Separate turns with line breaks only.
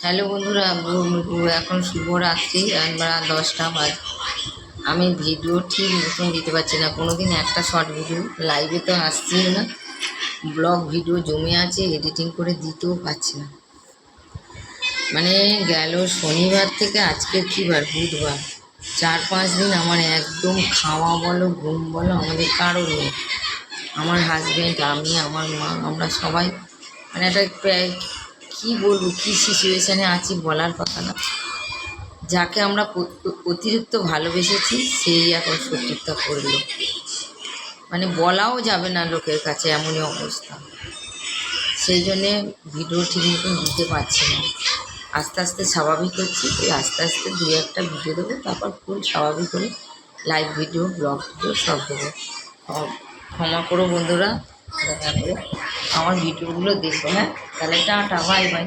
Hello বন্ধুরা, এখন শুভরাত্রি। রাত 10টা বাজে। আমি ভিডিও ঠিক মতন দিতে পারছি না। কোনোদিন একটা শর্ট ভিডিও লাইভে তো আসছি না, ব্লগ ভিডিও জমে আছে, এডিটিং করে দিতেও পারছি না। মানে গেল শনিবার থেকে আজকে কী বার, বুধবার, 4-5 দিন আমার একদম খাওয়া বলো ঘুম বলো আমাদের কারোর নেই। আমার হাজব্যান্ড, আমি, আমার মা, আমরা সবাই মানে একটা কী বলবো, কী সিচুয়েশানে আছি বলার কথা না। যাকে আমরা অতিরিক্ত ভালোবেসেছি সেই এখন শত্রুতা করলো, মানে বলাও যাবে না লোকের কাছে, এমনই অবস্থা। সেই জন্যে ভিডিও ঠিক মতন দিতে পারছি না। আস্তে আস্তে স্বাভাবিক হচ্ছি, এই আস্তে আস্তে 2-1টা ভিডিও দেবো, তারপর ফুল স্বাভাবিক হলে লাইভ ভিডিও, ব্লগ ভিডিও সব দেবো। ক্ষমা করো বন্ধুরা, দয়া করে আমার ভিডিওগুলো দেখো। হ্যাঁ, তাহলে টাটা, বাই বাই।